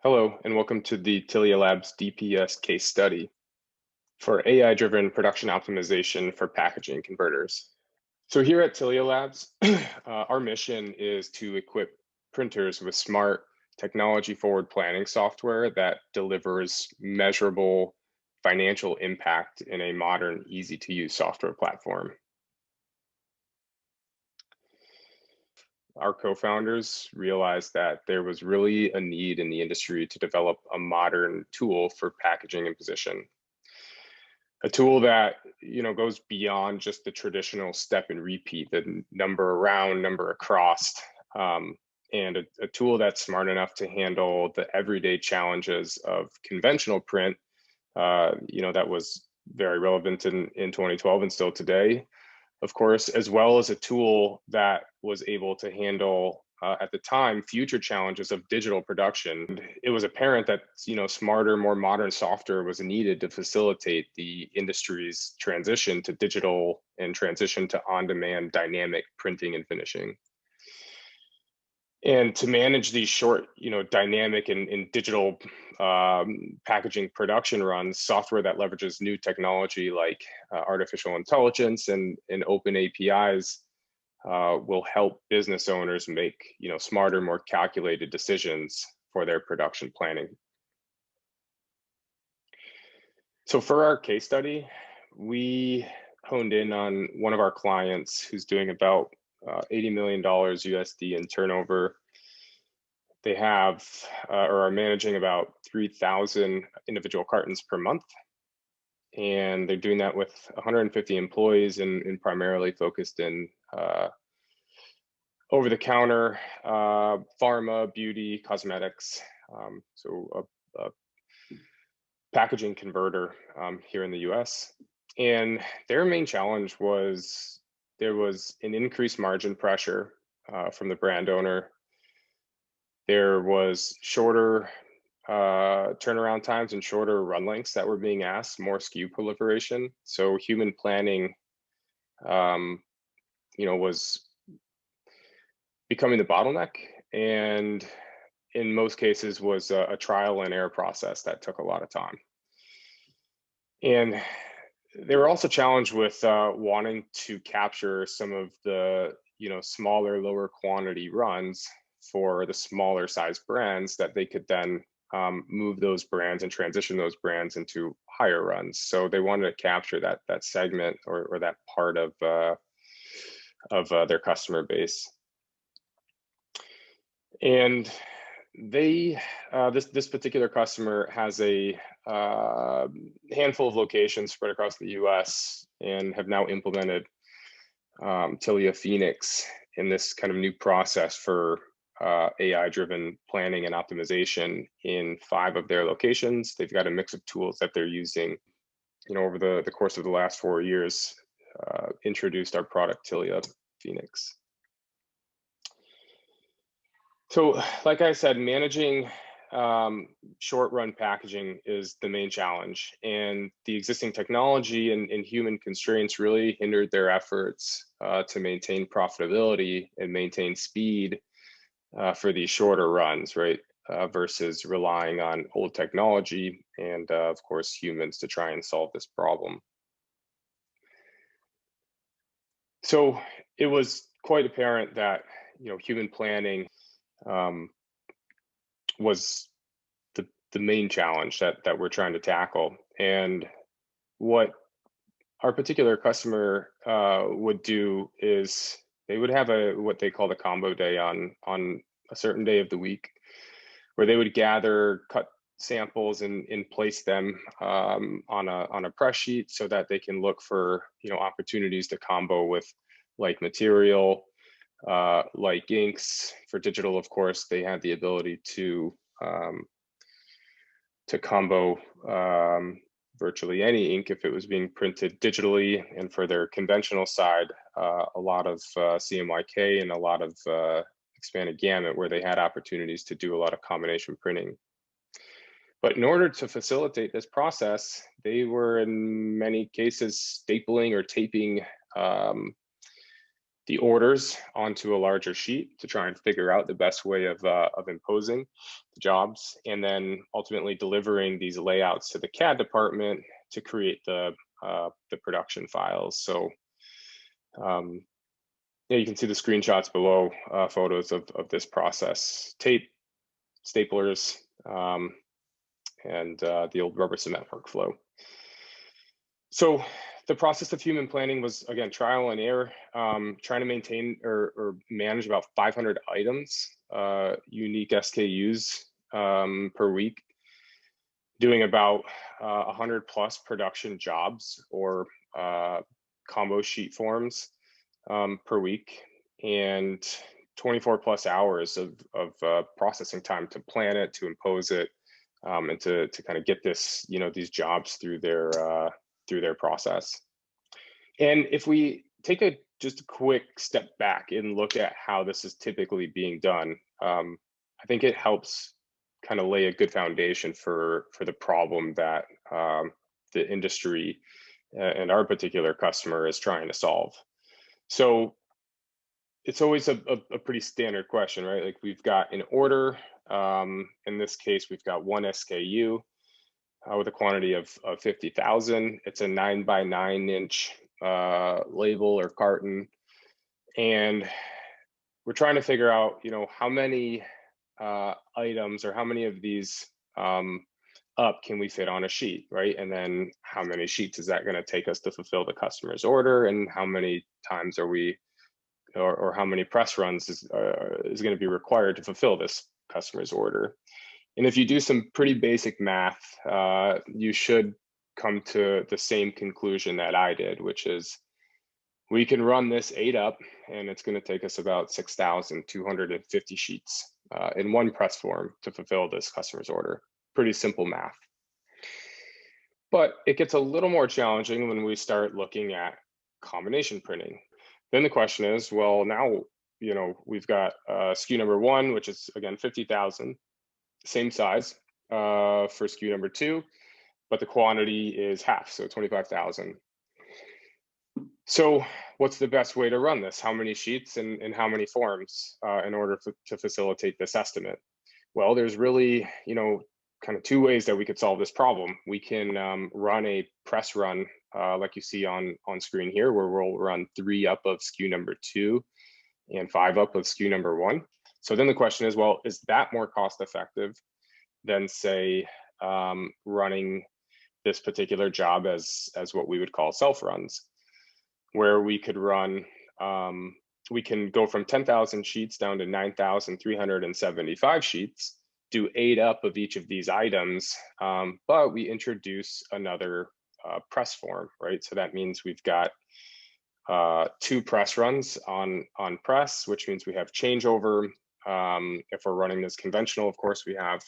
Hello, and welcome to the Tilia Labs DPS case study for AI-driven production optimization for packaging converters. So here at Tilia Labs, our mission is to equip printers with smart, technology-forward planning software that delivers measurable financial impact in a modern, easy-to-use software platform. Our co-founders realized that there was really a need in the industry to develop a modern tool for packaging imposition. A tool that goes beyond just the traditional step and repeat, the number around, number across, and a tool that's smart enough to handle the everyday challenges of conventional print. That was very relevant in 2012 and still today, of course, as well as a tool that was able to handle, at the time, future challenges of digital production. It was apparent that smarter, more modern software was needed to facilitate the industry's transition to digital and transition to on-demand dynamic printing and finishing. And to manage these short, dynamic and digital packaging production runs, software that leverages new technology like artificial intelligence and open APIs will help business owners make smarter, more calculated decisions for their production planning. So for our case study, we honed in on one of our clients who's doing about $80 million USD in turnover. They have or are managing about 3,000 individual cartons per month. And they're doing that with 150 employees and primarily focused in over-the-counter, pharma, beauty, cosmetics. So a packaging converter here in the US. And their main challenge was there was an increased margin pressure from the brand owner. There was shorter turnaround times and shorter run lengths that were being asked, more SKU proliferation. So human planning, was becoming the bottleneck, and in most cases was a trial and error process that took a lot of time. And they were also challenged with wanting to capture some of the smaller, lower quantity runs for the smaller size brands that they could then move those brands and transition those brands into higher runs. So they wanted to capture that segment or that part of their customer base. And they this particular customer has a handful of locations spread across the US and have now implemented Tilia Phoenix in this kind of new process for AI-driven planning and optimization in 5 of their locations. They've got a mix of tools that they're using, over the course of the last 4 years, introduced our product Tilia Phoenix. So, like I said, managing short run packaging is the main challenge, and the existing technology and human constraints really hindered their efforts to maintain profitability and maintain speed for these shorter runs, right? Versus relying on old technology and, of course, humans to try and solve this problem. So it was quite apparent that human planning was the main challenge that we're trying to tackle. And what our particular customer would do is they would have what they call the combo day on a certain day of the week, where they would gather cut samples and place them on a press sheet so that they can look for opportunities to combo with like material, like inks. For digital, of course, they had the ability to combo virtually any ink if it was being printed digitally. And for their conventional side, a lot of CMYK and a lot of expanded gamut, where they had opportunities to do a lot of combination printing. But in order to facilitate this process, they were in many cases stapling or taping the orders onto a larger sheet to try and figure out the best way of imposing the jobs, and then ultimately delivering these layouts to the CAD department to create the production files. So yeah, you can see the screenshots below, photos of this process: tape, staplers, and the old rubber cement workflow. So the process of human planning was, again, trial and error, trying to maintain or manage about 500 items, unique SKUs per week, doing about 100 plus production jobs or combo sheet forms per week, and 24 plus hours of processing time to plan it, to impose it, and to kind of get this, these jobs through their process. And if we take just a quick step back and look at how this is typically being done, I think it helps kind of lay a good foundation for the problem that the industry and our particular customer is trying to solve. So it's always a pretty standard question, right? Like, we've got an order. In this case, we've got one SKU with a quantity of 50,000. It's a 9x9 inch label or carton, and we're trying to figure out, how many items or how many of these up can we fit on a sheet, right? And then how many sheets is that going to take us to fulfill the customer's order, and how many times are we, or how many press runs is going to be required to fulfill this customer's order. And if you do some pretty basic math, you should come to the same conclusion that I did, which is we can run this 8 up, and it's going to take us about 6,250 sheets in one press form to fulfill this customer's order. Pretty simple math. But it gets a little more challenging when we start looking at combination printing. Then the question is, well, now, we've got SKU number 1, which is, again, 50,000, same size for SKU number 2, but the quantity is half, so 25,000. So what's the best way to run this? How many sheets and how many forms in order to facilitate this estimate? Well, there's really, kind of 2 ways that we could solve this problem. We can run a press run like you see on screen here, where we'll run 3 up of SKU number 2 and 5 up of SKU number 1. So then the question is, well, is that more cost effective than, say, running this particular job as what we would call self runs, where we could run, we can go from 10,000 sheets down to 9,375 sheets, do 8 up of each of these items, but we introduce another press form, right? So that means we've got 2 press runs on press, which means we have changeover. If we're running this conventional, of course, we have,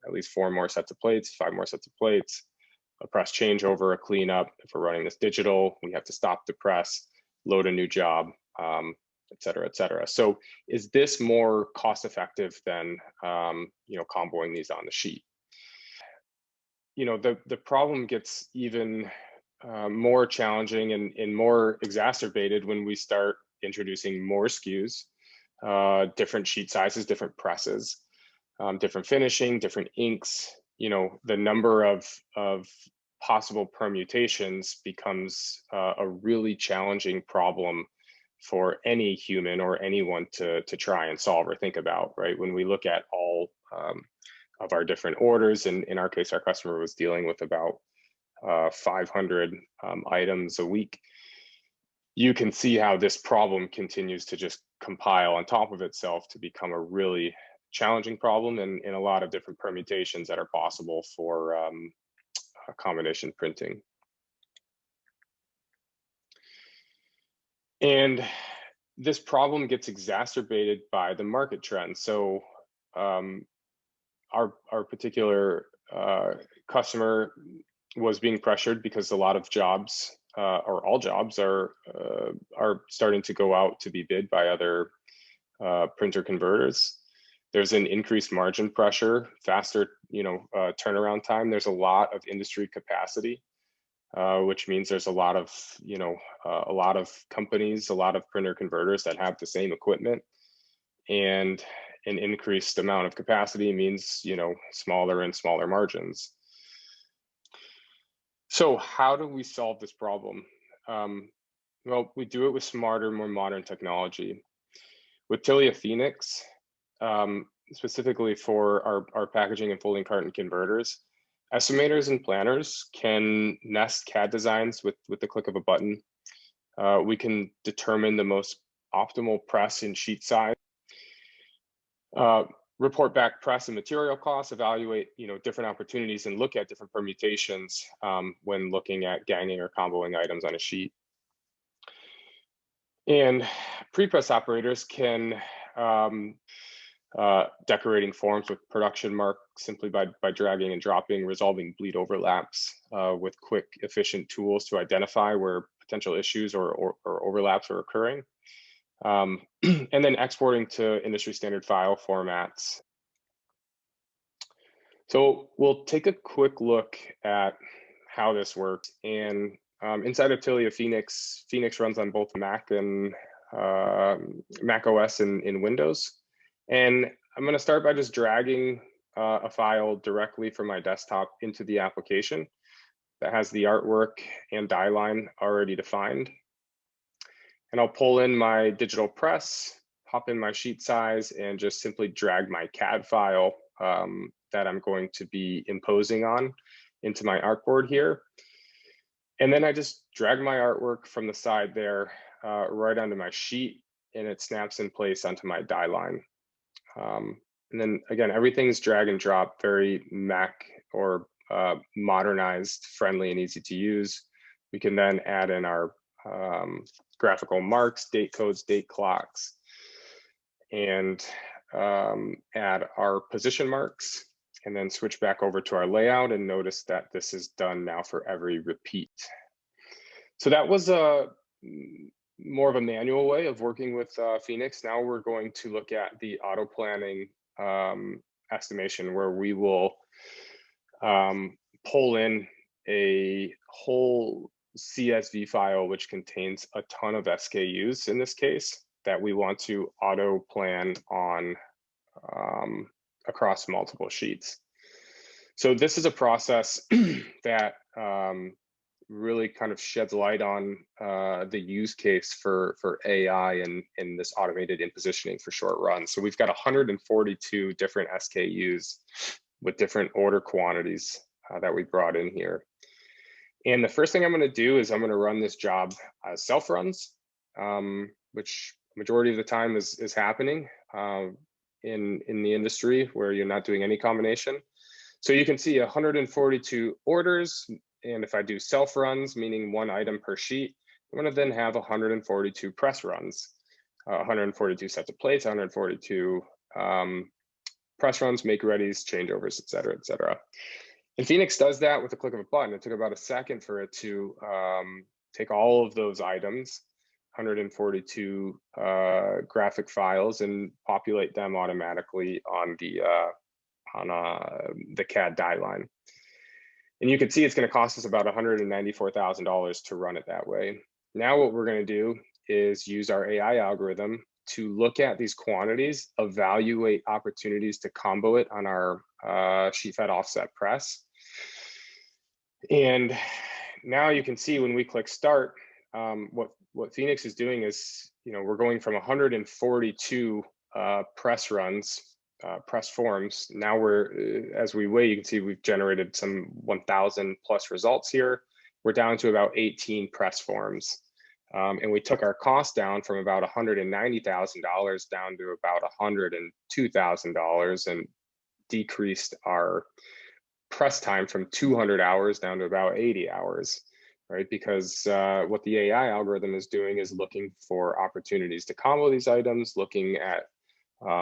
at least 4 more sets of plates, 5 more sets of plates, a press changeover, a cleanup. If we're running this digital, we have to stop the press, load a new job, et cetera, et cetera. So is this more cost effective than, comboing these on the sheet? The problem gets even more challenging and more exacerbated when we start introducing more SKUs, different sheet sizes, different presses, different finishing, different inks. The number of possible permutations becomes a really challenging problem for any human or anyone to try and solve or think about, right? When we look at all of our different orders, and in our case, our customer was dealing with about 500 items a week, you can see how this problem continues to just compile on top of itself to become a really challenging problem, and a lot of different permutations that are possible for combination printing. And this problem gets exacerbated by the market trend. So our particular customer was being pressured because a lot of jobs, or all jobs, are starting to go out to be bid by other printer converters. There's an increased margin pressure, faster turnaround time. There's a lot of industry capacity which means there's a lot of, a lot of companies, a lot of printer converters that have the same equipment, and an increased amount of capacity means, smaller and smaller margins. So how do we solve this problem? Well, we do it with smarter, more modern technology. With Tilia Phoenix, specifically for our packaging and folding carton converters, estimators and planners can nest CAD designs with the click of a button. We can determine the most optimal press and sheet size, report back press and material costs, evaluate different opportunities, and look at different permutations when looking at ganging or comboing items on a sheet. And prepress operators can decorating forms with production mark simply by dragging and dropping, resolving bleed overlaps with quick, efficient tools to identify where potential issues or overlaps are occurring. And then exporting to industry standard file formats. So we'll take a quick look at how this works. And inside of Tilia Phoenix, Phoenix runs on both Mac and Mac OS and in Windows. And I'm going to start by just dragging a file directly from my desktop into the application that has the artwork and die line already defined. And I'll pull in my digital press, pop in my sheet size, and just simply drag my CAD file that I'm going to be imposing on into my artboard here. And then I just drag my artwork from the side there right onto my sheet, and it snaps in place onto my die line. And then again, everything's drag and drop, very Mac or modernized, friendly, and easy to use. We can then add in our graphical marks, date codes, date clocks, and add our position marks, and then switch back over to our layout and notice that this is done now for every repeat. So that was more of a manual way of working with Phoenix. Now we're going to look at the auto planning estimation, where we will pull in a whole CSV file, which contains a ton of SKUs in this case, that we want to auto plan on across multiple sheets. So this is a process that really kind of sheds light on the use case for AI in this automated impositioning for short runs. So we've got 142 different SKUs with different order quantities that we brought in here. And the first thing I'm going to do is I'm going to run this job as self runs, which majority of the time is happening in the industry where you're not doing any combination. So you can see 142 orders. And if I do self runs, meaning one item per sheet, I'm going to then have 142 press runs, 142 sets of plates, 142 press runs, make readies, changeovers, et cetera, et cetera. And Phoenix does that with a click of a button. It took about a second for it to take all of those items, 142 graphic files, and populate them automatically on the CAD die line. And you can see it's going to cost us about $194,000 to run it that way. Now what we're going to do is use our AI algorithm to look at these quantities, evaluate opportunities to combo it on our sheet fed offset press. And now you can see when we click start, what Phoenix is doing is, we're going from 142 press runs, press forms. Now as we weigh, you can see we've generated some 1,000 plus results here. We're down to about 18 press forms. And we took our cost down from about $190,000 down to about $102,000, and decreased our press time from 200 hours down to about 80 hours, right? Because what the AI algorithm is doing is looking for opportunities to combo these items, looking at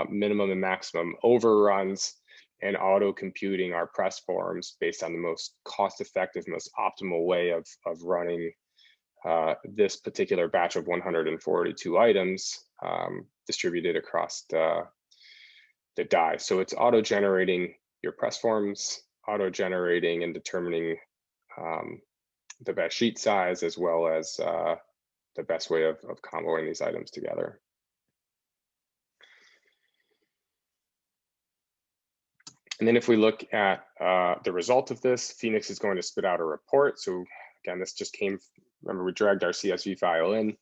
minimum and maximum overruns, and auto computing our press forms based on the most cost-effective, most optimal way of running this particular batch of 142 items distributed across the die. So it's auto-generating your press forms, auto-generating and determining the best sheet size, as well as the best way of comboing these items together. And then if we look at the result of this, Phoenix is going to spit out a report. So again, this just came, remember we dragged our CSV file in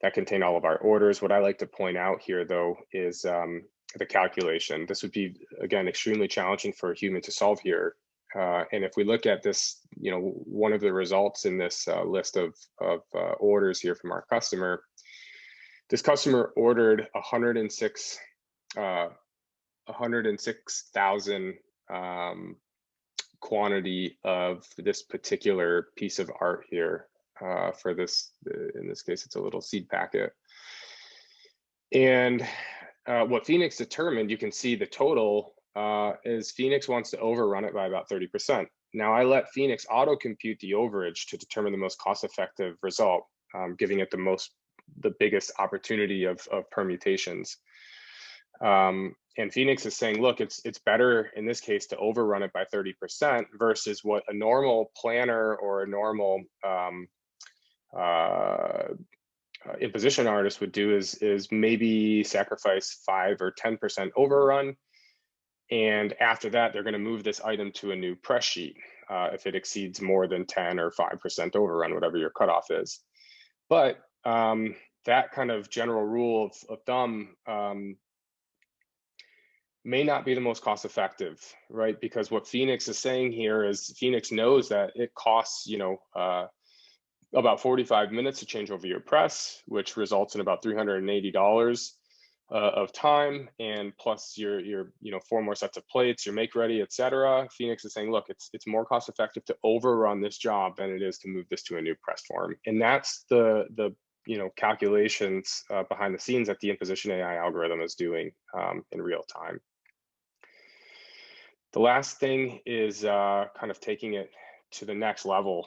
that contained all of our orders. What I like to point out here though is the calculation. This would be, again, extremely challenging for a human to solve here. And if we look at this, one of the results in this list of orders here from our customer, this customer ordered 106,000 quantity of this particular piece of art here for this, in this case, it's a little seed packet. And what Phoenix determined, you can see the total is Phoenix wants to overrun it by about 30%. Now I let Phoenix auto compute the overage to determine the most cost-effective result, giving it the biggest opportunity of permutations. And Phoenix is saying, look, it's better in this case to overrun it by 30% versus what a normal planner or a normal imposition artist would do is maybe sacrifice 5 or 10% overrun. And after that, they're going to move this item to a new press sheet if it exceeds more than 10 or 5% overrun, whatever your cutoff is. But that kind of general rule of thumb may not be the most cost effective, right? Because what Phoenix is saying here is Phoenix knows that it costs, about 45 minutes to change over your press, which results in about $380 of time, and plus your 4 more sets of plates, your make ready, etc. Phoenix is saying, look, it's more cost effective to overrun this job than it is to move this to a new press form. And that's the calculations behind the scenes that the imposition AI algorithm is doing in real time. The last thing is kind of taking it to the next level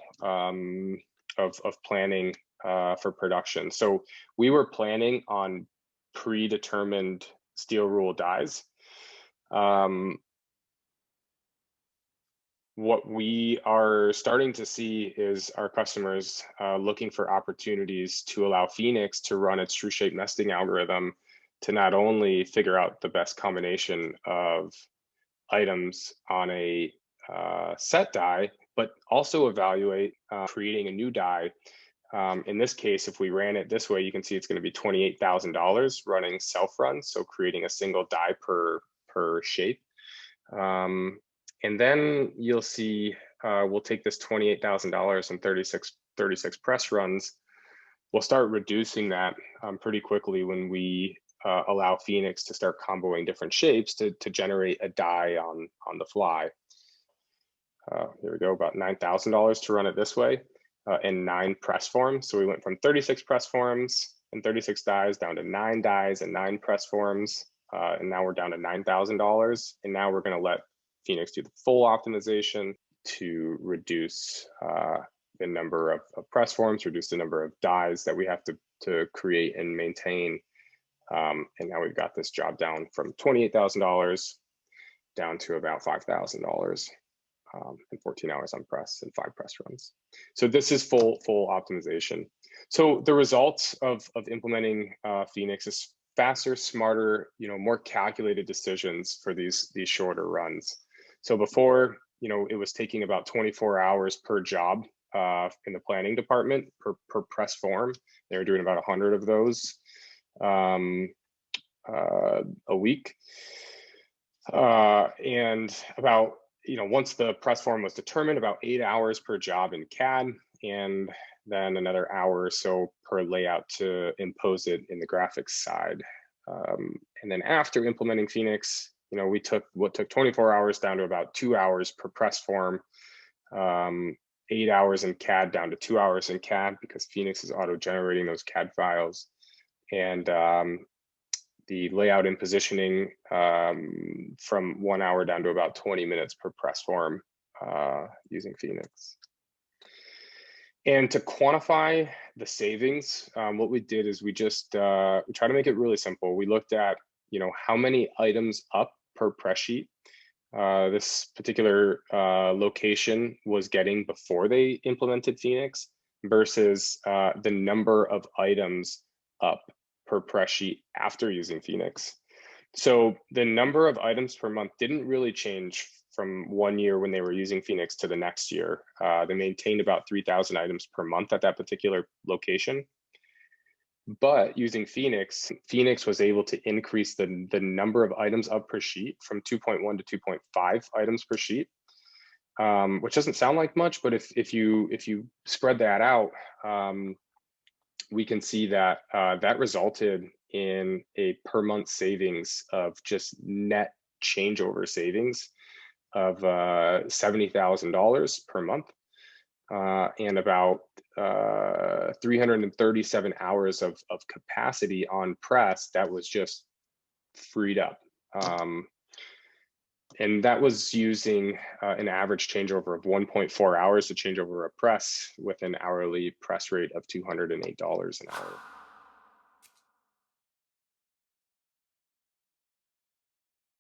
of planning for production. So we were planning on predetermined steel rule dies. What we are starting to see is our customers looking for opportunities to allow Phoenix to run its true shape nesting algorithm to not only figure out the best combination of items on a set die, but also evaluate creating a new die. In this case, if we ran it this way, you can see it's going to be $28,000 running self-run, so creating a single die per shape. And then you'll see we'll take this $28,000 and 36 press runs. We'll start reducing that pretty quickly when we allow Phoenix to start comboing different shapes to generate a die on the fly. Here we go, about $9,000 to run it this way, and 9 press forms. So we went from 36 press forms and 36 dies down to 9 dies and 9 press forms, and now we're down to $9,000. And now we're going to let Phoenix do the full optimization to reduce the number of press forms, reduce the number of dies that we have to create and maintain. And now we've got this job down from $28,000 down to about $5,000 and 14 hours on press and 5 press runs. So this is full optimization. So the results of implementing Phoenix is faster, smarter, more calculated decisions for these shorter runs. So before, it was taking about 24 hours per job in the planning department per press form. They were doing about 100 of those a week. And about, once the press form was determined, about 8 hours per job in CAD, and then another hour or so per layout to impose it in the graphics side. And then after implementing Phoenix, we took what took 24 hours down to about 2 hours per press form, 8 hours in CAD down to 2 hours in CAD because Phoenix is auto-generating those CAD files. And the layout and positioning from 1 hour down to about 20 minutes per press form using Phoenix. And to quantify the savings, what we did is we just we try to make it really simple. We looked at how many items up per press sheet this particular location was getting before they implemented Phoenix versus the number of items up per press sheet after using Phoenix. So the number of items per month didn't really change from 1 year when they were using Phoenix to the next year. They maintained about 3,000 items per month at that particular location. But using Phoenix, Phoenix was able to increase the number of items up per sheet from 2.1 to 2.5 items per sheet, which doesn't sound like much, but if you spread that out, we can see that that resulted in a per month savings of just net changeover savings of $70,000 per month, and about 337 hours of capacity on press that was just freed up. And that was using an average changeover of 1.4 hours to change over a press with an hourly press rate of $208 an hour.